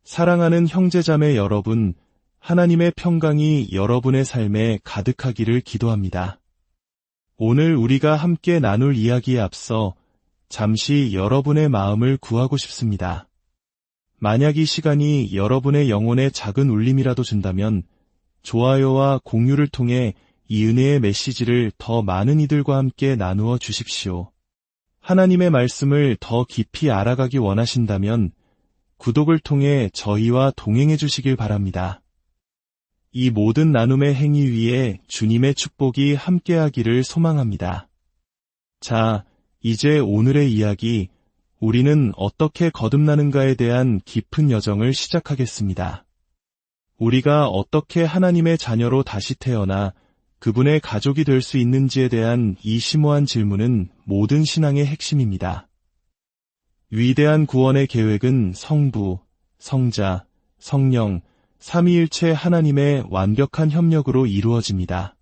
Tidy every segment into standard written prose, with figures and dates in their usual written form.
사랑하는 형제자매 여러분, 하나님의 평강이 여러분의 삶에 가득하기를 기도합니다. 오늘 우리가 함께 나눌 이야기에 앞서 잠시 여러분의 마음을 구하고 싶습니다. 만약 이 시간이 여러분의 영혼에 작은 울림이라도 준다면 좋아요와 공유를 통해 이 은혜의 메시지를 더 많은 이들과 함께 나누어 주십시오. 하나님의 말씀을 더 깊이 알아가기 원하신다면 구독을 통해 저희와 동행해 주시길 바랍니다. 이 모든 나눔의 행위 위에 주님의 축복이 함께하기를 소망합니다. 자, 이제 오늘의 이야기, 우리는 어떻게 거듭나는가에 대한 깊은 여정을 시작하겠습니다. 우리가 어떻게 하나님의 자녀로 다시 태어나 그분의 가족이 될 수 있는지에 대한 이 심오한 질문은 모든 신앙의 핵심입니다. 위대한 구원의 계획은 성부, 성자, 성령, 삼위일체 하나님의 완벽한 협력으로 이루어집니다.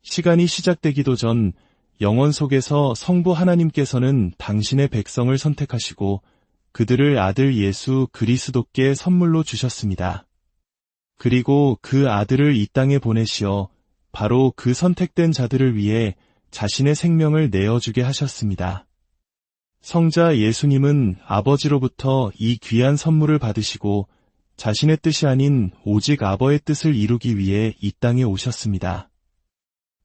시간이 시작되기도 전 영원 속에서 성부 하나님께서는 당신의 백성을 선택하시고 그들을 아들 예수 그리스도께 선물로 주셨습니다. 그리고 그 아들을 이 땅에 보내시어 바로 그 선택된 자들을 위해 자신의 생명을 내어주게 하셨습니다. 성자 예수님은 아버지로부터 이 귀한 선물을 받으시고 자신의 뜻이 아닌 오직 아버의 뜻을 이루기 위해 이 땅에 오셨습니다.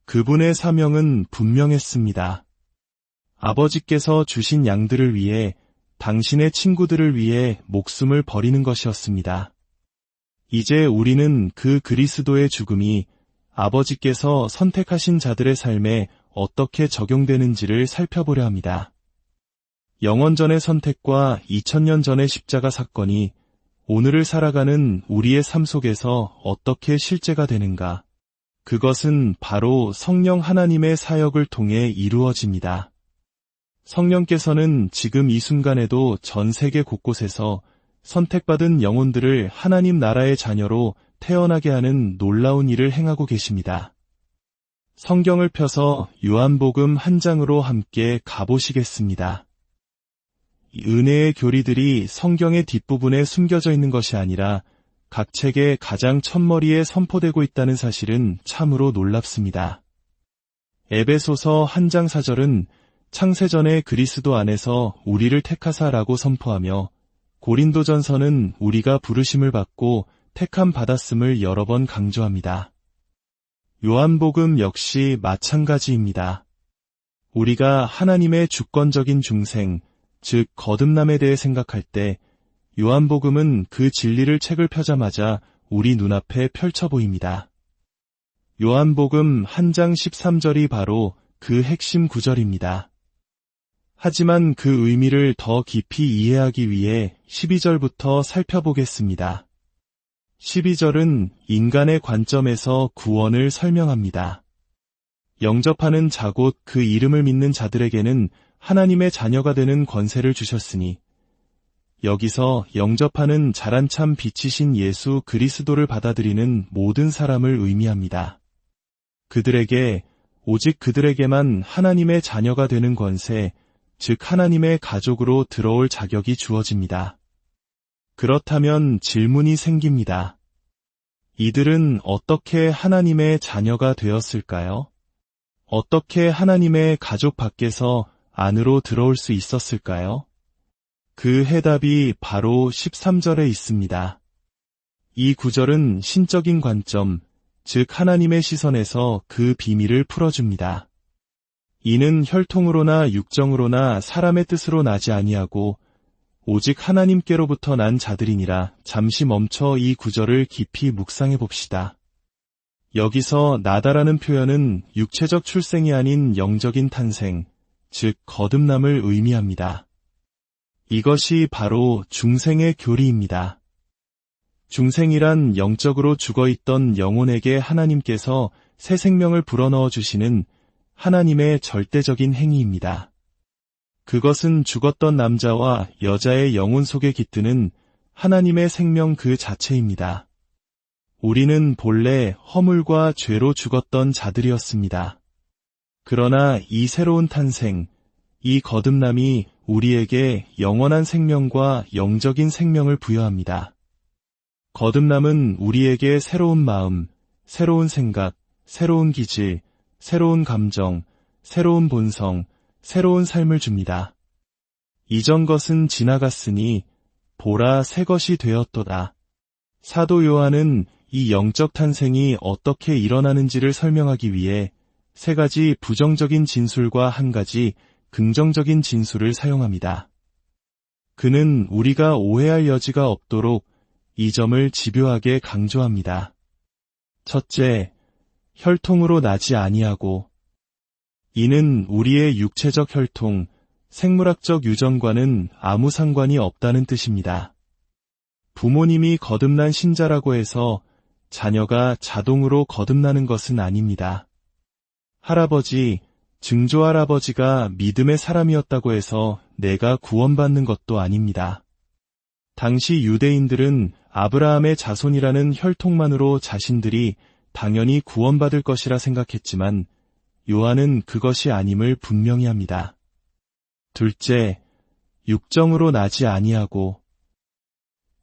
그분의 사명은 분명했습니다. 아버지께서 주신 양들을 위해 당신의 친구들을 위해 목숨을 버리는 것이었습니다. 이제 우리는 그 그리스도의 죽음이 아버지께서 선택하신 자들의 삶에 어떻게 적용되는지를 살펴보려 합니다. 영원전의 선택과 2000년 전의 십자가 사건이 오늘을 살아가는 우리의 삶 속에서 어떻게 실제가 되는가? 그것은 바로 성령 하나님의 사역을 통해 이루어집니다. 성령께서는 지금 이 순간에도 전 세계 곳곳에서 선택받은 영혼들을 하나님 나라의 자녀로 태어나게 하는 놀라운 일을 행하고 계십니다. 성경을 펴서 요한복음 1장으로 함께 가보시겠습니다. 은혜의 교리들이 성경의 뒷부분에 숨겨져 있는 것이 아니라 각 책의 가장 첫머리에 선포되고 있다는 사실은 참으로 놀랍습니다. 에베소서 1장 4절은 창세전에 그리스도 안에서 우리를 택하사라고 선포하며 고린도전서는 우리가 부르심을 받고 택함 받았음을 여러 번 강조합니다. 요한복음 역시 마찬가지입니다. 우리가 하나님의 주권적인 중생, 즉 거듭남에 대해 생각할 때 요한복음은 그 진리를 책을 펴자마자 우리 눈앞에 펼쳐 보입니다. 요한복음 1장 13절이 바로 그 핵심 구절입니다. 하지만 그 의미를 더 깊이 이해하기 위해 12절부터 살펴보겠습니다. 12절은 인간의 관점에서 구원을 설명합니다. 영접하는 자 곧 그 이름을 믿는 자들에게는 하나님의 자녀가 되는 권세를 주셨으니 여기서 영접하는 자란 참 빛이신 예수 그리스도를 받아들이는 모든 사람을 의미합니다. 그들에게 오직 그들에게만 하나님의 자녀가 되는 권세, 즉 하나님의 가족으로 들어올 자격이 주어집니다. 그렇다면 질문이 생깁니다. 이들은 어떻게 하나님의 자녀가 되었을까요? 어떻게 하나님의 가족 밖에서 안으로 들어올 수 있었을까요? 그 해답이 바로 13절에 있습니다. 이 구절은 신적인 관점, 즉 하나님의 시선에서 그 비밀을 풀어줍니다. 이는 혈통으로나 육정으로나 사람의 뜻으로 나지 아니하고 오직 하나님께로부터 난 자들이니라. 잠시 멈춰 이 구절을 깊이 묵상해 봅시다. 여기서 나다라는 표현은 육체적 출생이 아닌 영적인 탄생, 즉 거듭남을 의미합니다. 이것이 바로 중생의 교리입니다. 중생이란 영적으로 죽어있던 영혼에게 하나님께서 새 생명을 불어넣어 주시는 하나님의 절대적인 행위입니다. 그것은 죽었던 남자와 여자의 영혼 속에 깃드는 하나님의 생명 그 자체입니다. 우리는 본래 허물과 죄로 죽었던 자들이었습니다. 그러나 이 새로운 탄생, 이 거듭남이 우리에게 영원한 생명과 영적인 생명을 부여합니다. 거듭남은 우리에게 새로운 마음, 새로운 생각, 새로운 기질, 새로운 감정, 새로운 본성, 새로운 삶을 줍니다. 이전 것은 지나갔으니 보라 새 것이 되었도다. 사도 요한은 이 영적 탄생이 어떻게 일어나는지를 설명하기 위해 세 가지 부정적인 진술과 한 가지 긍정적인 진술을 사용합니다. 그는 우리가 오해할 여지가 없도록 이 점을 집요하게 강조합니다. 첫째, 혈통으로 나지 아니하고. 이는 우리의 육체적 혈통, 생물학적 유전과는 아무 상관이 없다는 뜻입니다. 부모님이 거듭난 신자라고 해서 자녀가 자동으로 거듭나는 것은 아닙니다. 할아버지, 증조할아버지가 믿음의 사람이었다고 해서 내가 구원받는 것도 아닙니다. 당시 유대인들은 아브라함의 자손이라는 혈통만으로 자신들이 당연히 구원받을 것이라 생각했지만 요한은 그것이 아님을 분명히 합니다. 둘째, 육정으로 나지 아니하고.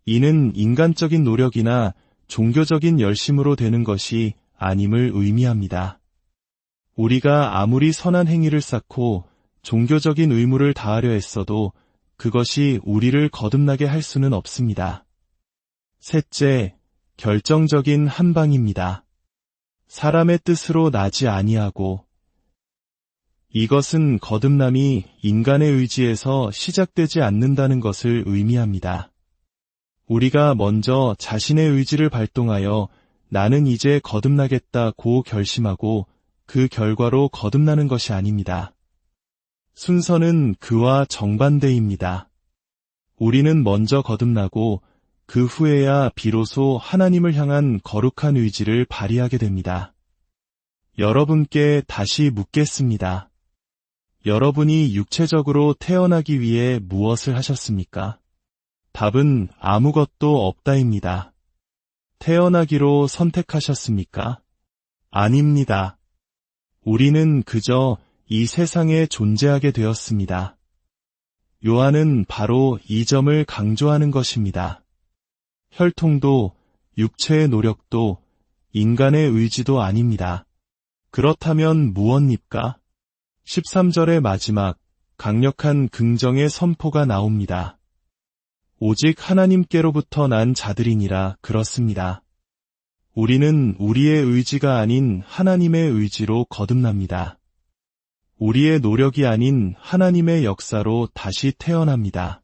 이는 인간적인 노력이나 종교적인 열심으로 되는 것이 아님을 의미합니다. 우리가 아무리 선한 행위를 쌓고 종교적인 의무를 다하려 했어도 그것이 우리를 거듭나게 할 수는 없습니다. 셋째, 결정적인 한방입니다. 사람의 뜻으로 나지 아니하고. 이것은 거듭남이 인간의 의지에서 시작되지 않는다는 것을 의미합니다. 우리가 먼저 자신의 의지를 발동하여 나는 이제 거듭나겠다고 결심하고 그 결과로 거듭나는 것이 아닙니다. 순서는 그와 정반대입니다. 우리는 먼저 거듭나고 그 후에야 비로소 하나님을 향한 거룩한 의지를 발휘하게 됩니다. 여러분께 다시 묻겠습니다. 여러분이 육체적으로 태어나기 위해 무엇을 하셨습니까? 답은 아무것도 없다입니다. 태어나기로 선택하셨습니까? 아닙니다. 우리는 그저 이 세상에 존재하게 되었습니다. 요한은 바로 이 점을 강조하는 것입니다. 혈통도 육체의 노력도 인간의 의지도 아닙니다. 그렇다면 무엇입니까? 13절의 마지막 강력한 긍정의 선포가 나옵니다. 오직 하나님께로부터 난 자들이니라 그렇습니다. 우리는 우리의 의지가 아닌 하나님의 의지로 거듭납니다. 우리의 노력이 아닌 하나님의 역사로 다시 태어납니다.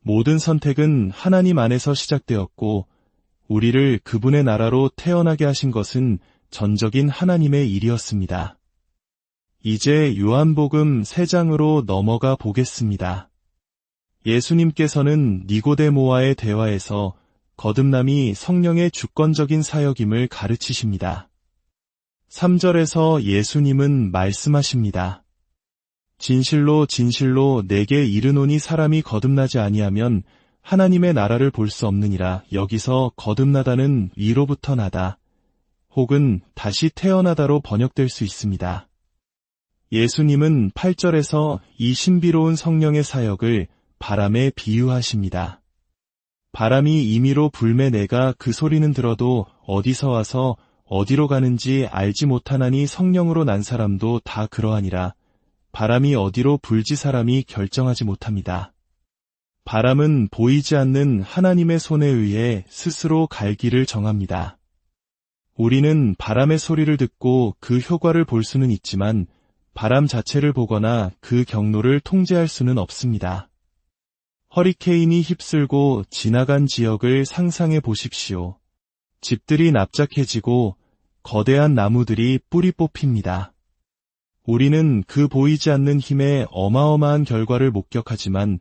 모든 선택은 하나님 안에서 시작되었고 우리를 그분의 나라로 태어나게 하신 것은 전적인 하나님의 일이었습니다. 이제 요한복음 3장으로 넘어가 보겠습니다. 예수님께서는 니고데모와의 대화에서 거듭남이 성령의 주권적인 사역임을 가르치십니다. 3절에서 예수님은 말씀하십니다. 진실로 진실로 내게 이르노니 사람이 거듭나지 아니하면 하나님의 나라를 볼 수 없느니라. 여기서 거듭나다는 위로부터 나다 혹은 다시 태어나다로 번역될 수 있습니다. 예수님은 8절에서 이 신비로운 성령의 사역을 바람에 비유하십니다. 바람이 임의로 불매 내가 그 소리는 들어도 어디서 와서 어디로 가는지 알지 못하나니 성령으로 난 사람도 다 그러하니라. 바람이 어디로 불지 사람이 결정하지 못합니다. 바람은 보이지 않는 하나님의 손에 의해 스스로 갈 길을 정합니다. 우리는 바람의 소리를 듣고 그 효과를 볼 수는 있지만 바람 자체를 보거나 그 경로를 통제할 수는 없습니다. 허리케인이 휩쓸고 지나간 지역을 상상해 보십시오. 집들이 납작해지고 거대한 나무들이 뿌리 뽑힙니다. 우리는 그 보이지 않는 힘의 어마어마한 결과를 목격하지만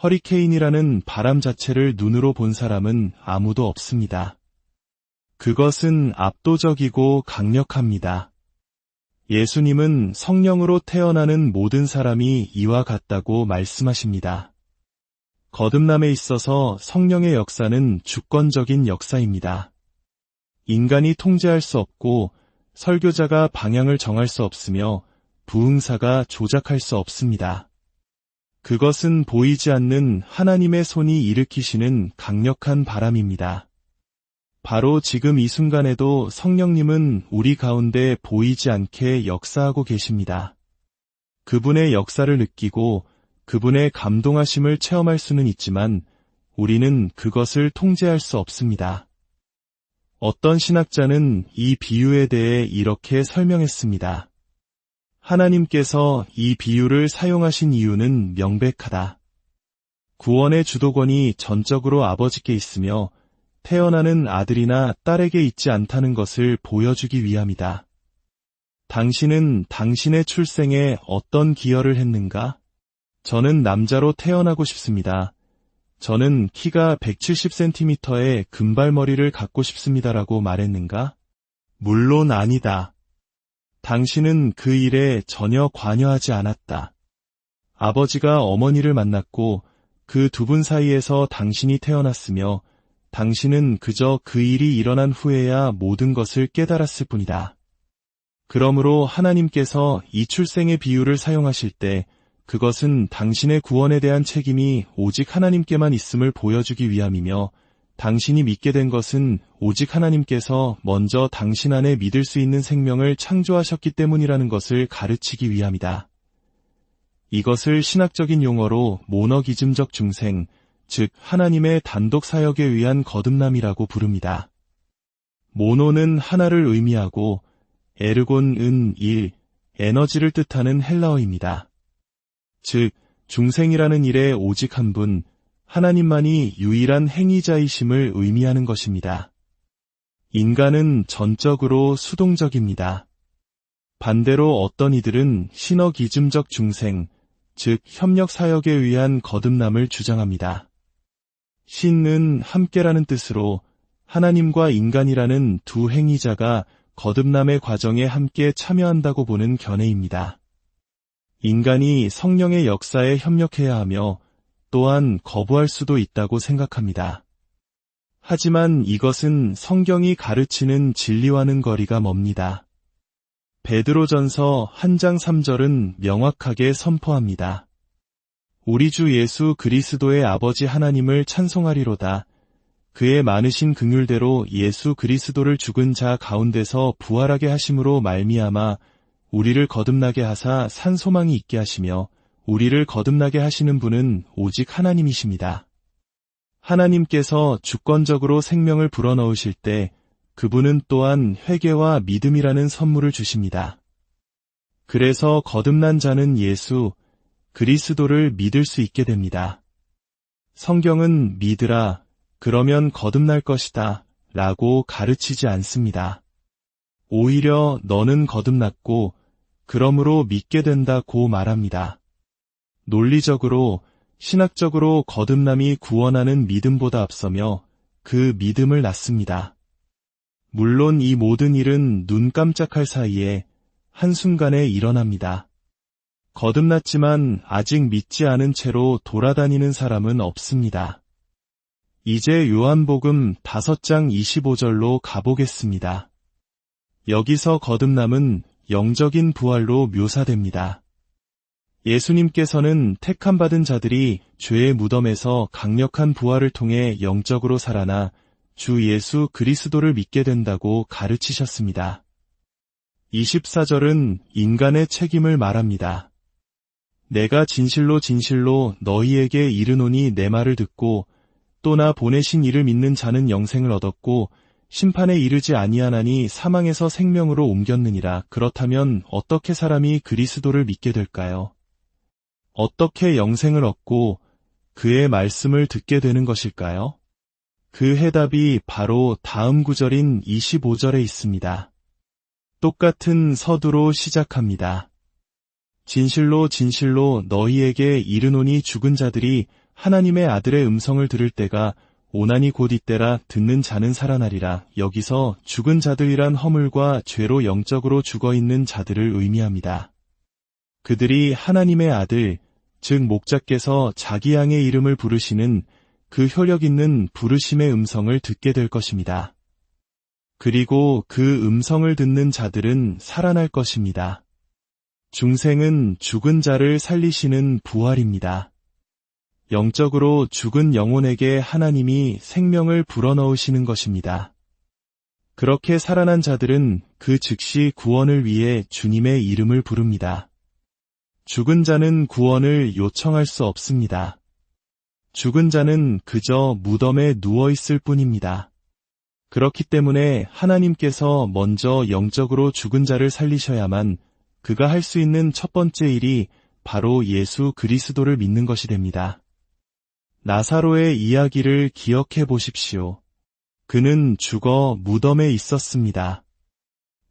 허리케인이라는 바람 자체를 눈으로 본 사람은 아무도 없습니다. 그것은 압도적이고 강력합니다. 예수님은 성령으로 태어나는 모든 사람이 이와 같다고 말씀하십니다. 거듭남에 있어서 성령의 역사는 주권적인 역사입니다. 인간이 통제할 수 없고 설교자가 방향을 정할 수 없으며 부흥사가 조작할 수 없습니다. 그것은 보이지 않는 하나님의 손이 일으키시는 강력한 바람입니다. 바로 지금 이 순간에도 성령님은 우리 가운데 보이지 않게 역사하고 계십니다. 그분의 역사를 느끼고 그분의 감동하심을 체험할 수는 있지만 우리는 그것을 통제할 수 없습니다. 어떤 신학자는 이 비유에 대해 이렇게 설명했습니다. 하나님께서 이 비유를 사용하신 이유는 명백하다. 구원의 주도권이 전적으로 아버지께 있으며 태어나는 아들이나 딸에게 있지 않다는 것을 보여주기 위함이다. 당신은 당신의 출생에 어떤 기여를 했는가? 저는 남자로 태어나고 싶습니다. 저는 키가 170cm의 금발머리를 갖고 싶습니다라고 말했는가? 물론 아니다. 당신은 그 일에 전혀 관여하지 않았다. 아버지가 어머니를 만났고 그 두 분 사이에서 당신이 태어났으며 당신은 그저 그 일이 일어난 후에야 모든 것을 깨달았을 뿐이다. 그러므로 하나님께서 이 출생의 비유를 사용하실 때 그것은 당신의 구원에 대한 책임이 오직 하나님께만 있음을 보여주기 위함이며 당신이 믿게 된 것은 오직 하나님께서 먼저 당신 안에 믿을 수 있는 생명을 창조하셨기 때문이라는 것을 가르치기 위함이다. 이것을 신학적인 용어로 모너기즘적 중생, 즉 하나님의 단독 사역에 의한 거듭남이라고 부릅니다. 모노는 하나를 의미하고 에르곤은 일, 에너지를 뜻하는 헬라어입니다. 즉 중생이라는 일에 오직 한 분, 하나님만이 유일한 행위자이심을 의미하는 것입니다. 인간은 전적으로 수동적입니다. 반대로 어떤 이들은 시너기즘적 중생, 즉 협력 사역에 의한 거듭남을 주장합니다. 신은 함께라는 뜻으로 하나님과 인간이라는 두 행위자가 거듭남의 과정에 함께 참여한다고 보는 견해입니다. 인간이 성령의 역사에 협력해야 하며 또한 거부할 수도 있다고 생각합니다. 하지만 이것은 성경이 가르치는 진리와는 거리가 멉니다. 베드로전서 1장 3절은 명확하게 선포합니다. 우리 주 예수 그리스도의 아버지 하나님을 찬송하리로다. 그의 많으신 긍휼대로 예수 그리스도를 죽은 자 가운데서 부활하게 하심으로 말미암아 우리를 거듭나게 하사 산 소망이 있게 하시며 우리를 거듭나게 하시는 분은 오직 하나님이십니다. 하나님께서 주권적으로 생명을 불어넣으실 때 그분은 또한 회개와 믿음이라는 선물을 주십니다. 그래서 거듭난 자는 예수, 그리스도를 믿을 수 있게 됩니다. 성경은 믿으라, 그러면 거듭날 것이다 라고 가르치지 않습니다. 오히려 너는 거듭났고 그러므로 믿게 된다고 말합니다. 논리적으로, 신학적으로 거듭남이 구원하는 믿음보다 앞서며 그 믿음을 낳습니다. 물론 이 모든 일은 눈 깜짝할 사이에 한순간에 일어납니다. 거듭났지만 아직 믿지 않은 채로 돌아다니는 사람은 없습니다. 이제 요한복음 5장 25절로 가보겠습니다. 여기서 거듭남은 영적인 부활로 묘사됩니다. 예수님께서는 택함받은 자들이 죄의 무덤에서 강력한 부활을 통해 영적으로 살아나 주 예수 그리스도를 믿게 된다고 가르치셨습니다. 24절은 인간의 책임을 말합니다. 내가 진실로 진실로 너희에게 이르노니 내 말을 듣고 또 나 보내신 이를 믿는 자는 영생을 얻었고 심판에 이르지 아니하나니 사망에서 생명으로 옮겼느니라. 그렇다면 어떻게 사람이 그리스도를 믿게 될까요? 어떻게 영생을 얻고 그의 말씀을 듣게 되는 것일까요? 그 해답이 바로 다음 구절인 25절에 있습니다. 똑같은 서두로 시작합니다. 진실로 진실로 너희에게 이르노니 죽은 자들이 하나님의 아들의 음성을 들을 때가 오나니 곧 이때라. 듣는 자는 살아나리라. 여기서 죽은 자들이란 허물과 죄로 영적으로 죽어있는 자들을 의미합니다. 그들이 하나님의 아들, 즉 목자께서 자기 양의 이름을 부르시는 그 효력 있는 부르심의 음성을 듣게 될 것입니다. 그리고 그 음성을 듣는 자들은 살아날 것입니다. 중생은 죽은 자를 살리시는 부활입니다. 영적으로 죽은 영혼에게 하나님이 생명을 불어넣으시는 것입니다. 그렇게 살아난 자들은 그 즉시 구원을 위해 주님의 이름을 부릅니다. 죽은 자는 구원을 요청할 수 없습니다. 죽은 자는 그저 무덤에 누워있을 뿐입니다. 그렇기 때문에 하나님께서 먼저 영적으로 죽은 자를 살리셔야만 그가 할 수 있는 첫 번째 일이 바로 예수 그리스도를 믿는 것이 됩니다. 나사로의 이야기를 기억해 보십시오. 그는 죽어 무덤에 있었습니다.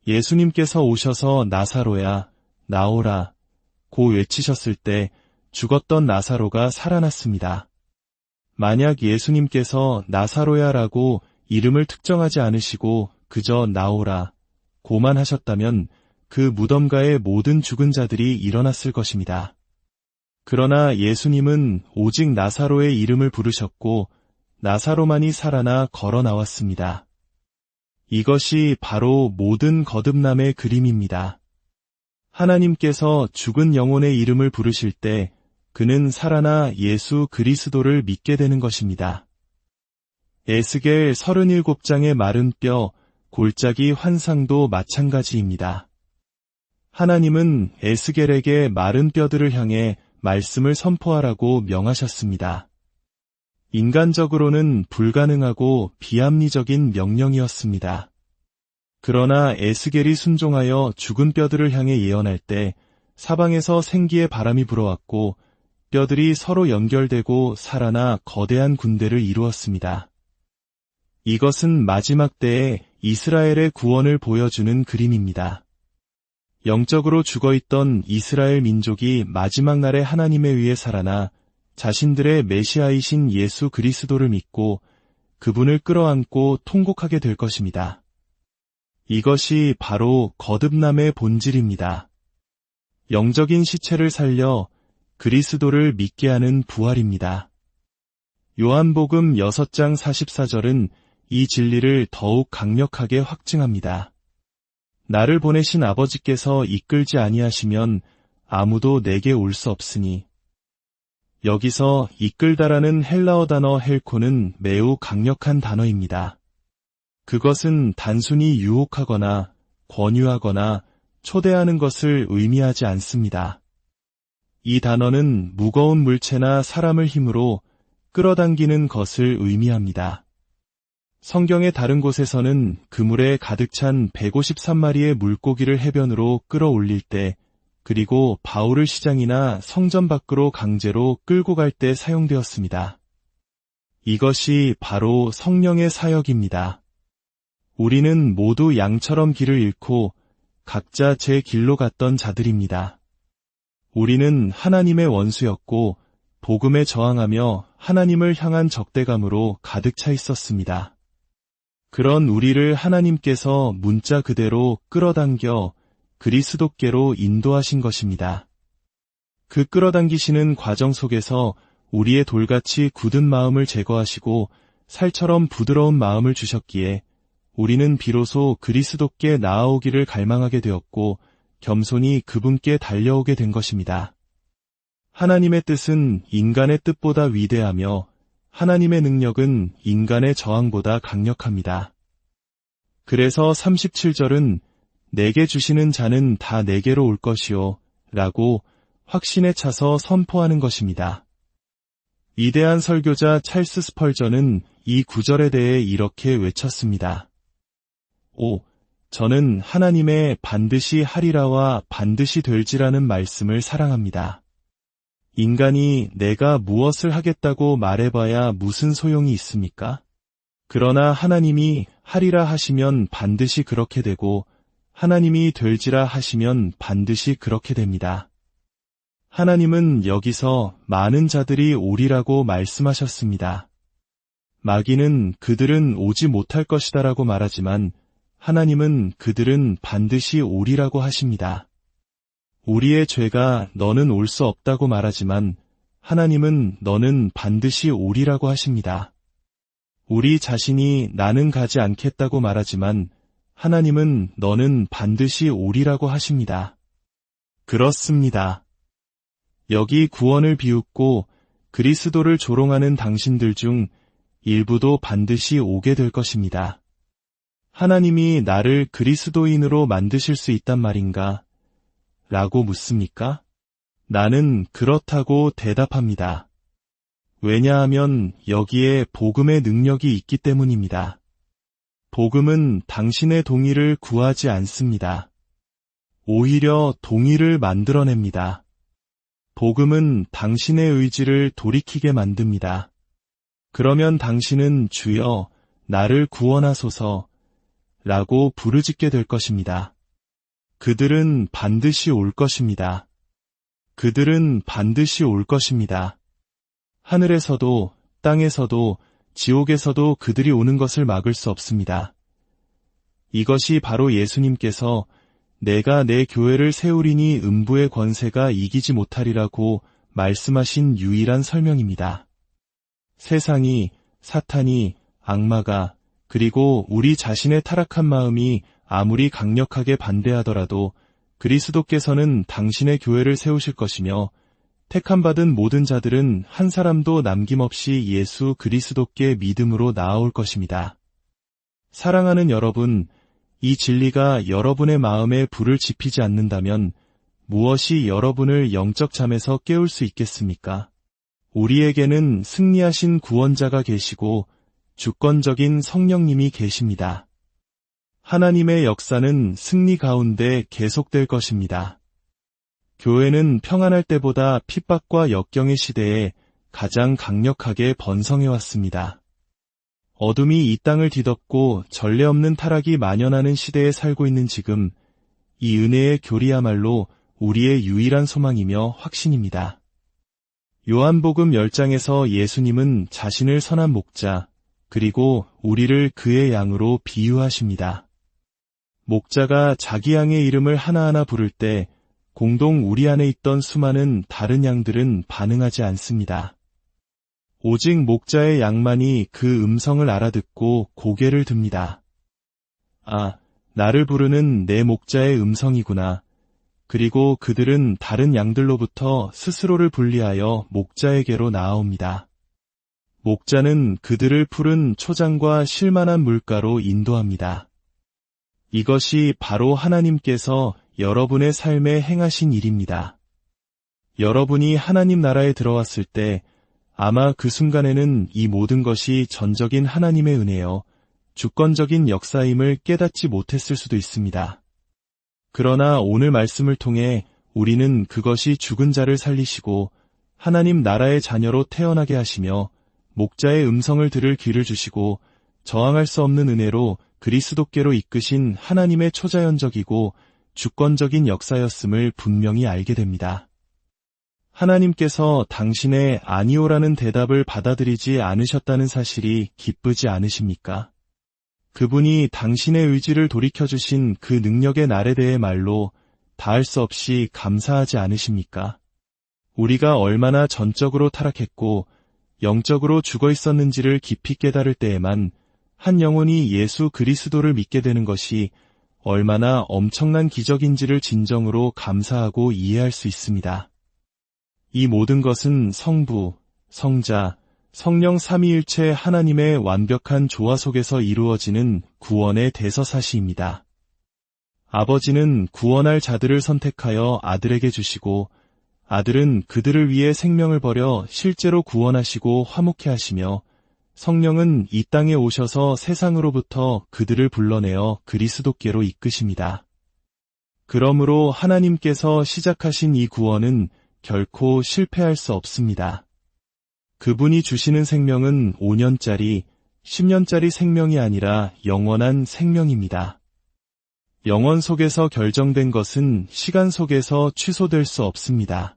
예수님께서 오셔서 나사로야, 나오라 고 외치셨을 때 죽었던 나사로가 살아났습니다. 만약 예수님께서 나사로야라고 이름을 특정하지 않으시고 그저 나오라 고만 하셨다면 그 무덤가의 모든 죽은 자들이 일어났을 것입니다. 그러나 예수님은 오직 나사로의 이름을 부르셨고 나사로만이 살아나 걸어 나왔습니다. 이것이 바로 모든 거듭남의 그림입니다. 하나님께서 죽은 영혼의 이름을 부르실 때 그는 살아나 예수 그리스도를 믿게 되는 것입니다. 에스겔 37장의 마른 뼈, 골짜기 환상도 마찬가지입니다. 하나님은 에스겔에게 마른 뼈들을 향해 말씀을 선포하라고 명하셨습니다. 인간적으로는 불가능하고 비합리적인 명령이었습니다. 그러나 에스겔이 순종하여 죽은 뼈들을 향해 예언할 때 사방에서 생기의 바람이 불어왔고 뼈들이 서로 연결되고 살아나 거대한 군대를 이루었습니다. 이것은 마지막 때에 이스라엘의 구원을 보여주는 그림입니다. 영적으로 죽어있던 이스라엘 민족이 마지막 날에 하나님에 의해 살아나 자신들의 메시아이신 예수 그리스도를 믿고 그분을 끌어안고 통곡하게 될 것입니다. 이것이 바로 거듭남의 본질입니다. 영적인 시체를 살려 그리스도를 믿게 하는 부활입니다. 요한복음 6장 44절은 이 진리를 더욱 강력하게 확증합니다. 나를 보내신 아버지께서 이끌지 아니하시면 아무도 내게 올 수 없으니. 여기서 이끌다라는 헬라어 단어 헬코는 매우 강력한 단어입니다. 그것은 단순히 유혹하거나 권유하거나 초대하는 것을 의미하지 않습니다. 이 단어는 무거운 물체나 사람을 힘으로 끌어당기는 것을 의미합니다. 성경의 다른 곳에서는 그물에 가득 찬 153마리의 물고기를 해변으로 끌어올릴 때, 그리고 바울을 시장이나 성전 밖으로 강제로 끌고 갈 때 사용되었습니다. 이것이 바로 성령의 사역입니다. 우리는 모두 양처럼 길을 잃고 각자 제 길로 갔던 자들입니다. 우리는 하나님의 원수였고 복음에 저항하며 하나님을 향한 적대감으로 가득 차 있었습니다. 그런 우리를 하나님께서 문자 그대로 끌어당겨 그리스도께로 인도하신 것입니다. 그 끌어당기시는 과정 속에서 우리의 돌같이 굳은 마음을 제거하시고 살처럼 부드러운 마음을 주셨기에 우리는 비로소 그리스도께 나아오기를 갈망하게 되었고 겸손히 그분께 달려오게 된 것입니다. 하나님의 뜻은 인간의 뜻보다 위대하며 하나님의 능력은 인간의 저항보다 강력합니다. 그래서 37절은 내게 주시는 자는 다 내게로 올 것이요 라고 확신에 차서 선포하는 것입니다. 위대한 설교자 찰스 스펄전은 이 구절에 대해 이렇게 외쳤습니다. 저는 하나님의 반드시 하리라와 반드시 될지라는 말씀을 사랑합니다. 인간이 내가 무엇을 하겠다고 말해봐야 무슨 소용이 있습니까? 그러나 하나님이 하리라 하시면 반드시 그렇게 되고 하나님이 될지라 하시면 반드시 그렇게 됩니다. 하나님은 여기서 많은 자들이 오리라고 말씀하셨습니다. 마귀는 그들은 오지 못할 것이다라고 말하지만 하나님은 그들은 반드시 오리라고 하십니다. 우리의 죄가 너는 올 수 없다고 말하지만 하나님은 너는 반드시 오리라고 하십니다. 우리 자신이 나는 가지 않겠다고 말하지만 하나님은 너는 반드시 오리라고 하십니다. 그렇습니다. 여기 구원을 비웃고 그리스도를 조롱하는 당신들 중 일부도 반드시 오게 될 것입니다. 하나님이 나를 그리스도인으로 만드실 수 있단 말인가? 라고 묻습니까? 나는 그렇다고 대답합니다. 왜냐하면 여기에 복음의 능력이 있기 때문입니다. 복음은 당신의 동의를 구하지 않습니다. 오히려 동의를 만들어냅니다. 복음은 당신의 의지를 돌이키게 만듭니다. 그러면 당신은 주여, 나를 구원하소서 라고 부르짖게 될 것입니다. 그들은 반드시 올 것입니다. 그들은 반드시 올 것입니다. 하늘에서도 땅에서도 지옥에서도 그들이 오는 것을 막을 수 없습니다. 이것이 바로 예수님께서 내가 내 교회를 세우리니 음부의 권세가 이기지 못하리라고 말씀하신 유일한 설명입니다. 세상이, 사탄이, 악마가, 그리고 우리 자신의 타락한 마음이 아무리 강력하게 반대하더라도 그리스도께서는 당신의 교회를 세우실 것이며 택함받은 모든 자들은 한 사람도 남김없이 예수 그리스도께 믿음으로 나아올 것입니다. 사랑하는 여러분, 이 진리가 여러분의 마음에 불을 지피지 않는다면 무엇이 여러분을 영적 잠에서 깨울 수 있겠습니까? 우리에게는 승리하신 구원자가 계시고 주권적인 성령님이 계십니다. 하나님의 역사는 승리 가운데 계속될 것입니다. 교회는 평안할 때보다 핍박과 역경의 시대에 가장 강력하게 번성해왔습니다. 어둠이 이 땅을 뒤덮고 전례 없는 타락이 만연하는 시대에 살고 있는 지금, 이 은혜의 교리야말로 우리의 유일한 소망이며 확신입니다. 요한복음 10장에서 예수님은 자신을 선한 목자, 그리고 우리를 그의 양으로 비유하십니다. 목자가 자기 양의 이름을 하나하나 부를 때 공동 우리 안에 있던 수많은 다른 양들은 반응하지 않습니다. 오직 목자의 양만이 그 음성을 알아듣고 고개를 듭니다. 아, 나를 부르는 내 목자의 음성이구나. 그리고 그들은 다른 양들로부터 스스로를 분리하여 목자에게로 나아옵니다. 목자는 그들을 푸른 초장과 쉴만한 물가로 인도합니다. 이것이 바로 하나님께서 여러분의 삶에 행하신 일입니다. 여러분이 하나님 나라에 들어왔을 때 아마 그 순간에는 이 모든 것이 전적인 하나님의 은혜여 주권적인 역사임을 깨닫지 못했을 수도 있습니다. 그러나 오늘 말씀을 통해 우리는 그것이 죽은 자를 살리시고 하나님 나라의 자녀로 태어나게 하시며 목자의 음성을 들을 귀를 주시고 저항할 수 없는 은혜로 그리스도께로 이끄신 하나님의 초자연적이고 주권적인 역사였음을 분명히 알게 됩니다. 하나님께서 당신의 아니오라는 대답을 받아들이지 않으셨다는 사실이 기쁘지 않으십니까? 그분이 당신의 의지를 돌이켜주신 그 능력의 날에 대해 말로 다할 수 없이 감사하지 않으십니까? 우리가 얼마나 전적으로 타락했고 영적으로 죽어 있었는지를 깊이 깨달을 때에만 한 영혼이 예수 그리스도를 믿게 되는 것이 얼마나 엄청난 기적인지를 진정으로 감사하고 이해할 수 있습니다. 이 모든 것은 성부, 성자, 성령 삼위일체 하나님의 완벽한 조화 속에서 이루어지는 구원의 대서사시입니다. 아버지는 구원할 자들을 선택하여 아들에게 주시고 아들은 그들을 위해 생명을 버려 실제로 구원하시고 화목케 하시며 성령은 이 땅에 오셔서 세상으로부터 그들을 불러내어 그리스도께로 이끄십니다. 그러므로 하나님께서 시작하신 이 구원은 결코 실패할 수 없습니다. 그분이 주시는 생명은 5년짜리, 10년짜리 생명이 아니라 영원한 생명입니다. 영원 속에서 결정된 것은 시간 속에서 취소될 수 없습니다.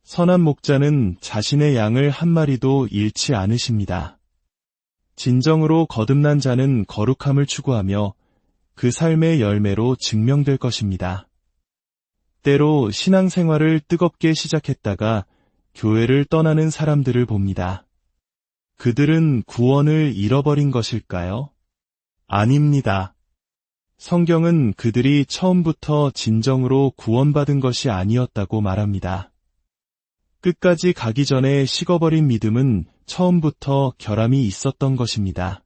선한 목자는 자신의 양을 한 마리도 잃지 않으십니다. 진정으로 거듭난 자는 거룩함을 추구하며 그 삶의 열매로 증명될 것입니다. 때로 신앙생활을 뜨겁게 시작했다가 교회를 떠나는 사람들을 봅니다. 그들은 구원을 잃어버린 것일까요? 아닙니다. 성경은 그들이 처음부터 진정으로 구원받은 것이 아니었다고 말합니다. 끝까지 가기 전에 식어버린 믿음은 처음부터 결함이 있었던 것입니다.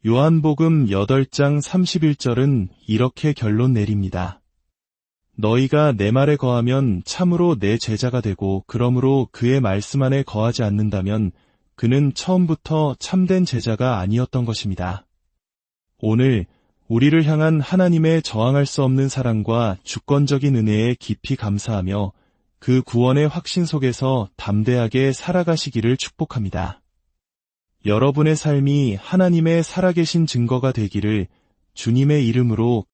요한복음 8장 31절은 이렇게 결론 내립니다. 너희가 내 말에 거하면 참으로 내 제자가 되고 그러므로 그의 말씀 안에 거하지 않는다면 그는 처음부터 참된 제자가 아니었던 것입니다. 오늘 우리를 향한 하나님의 저항할 수 없는 사랑과 주권적인 은혜에 깊이 감사하며 그 구원의 확신 속에서 담대하게 살아가시기를 축복합니다. 여러분의 삶이 하나님의 살아계신 증거가 되기를 주님의 이름으로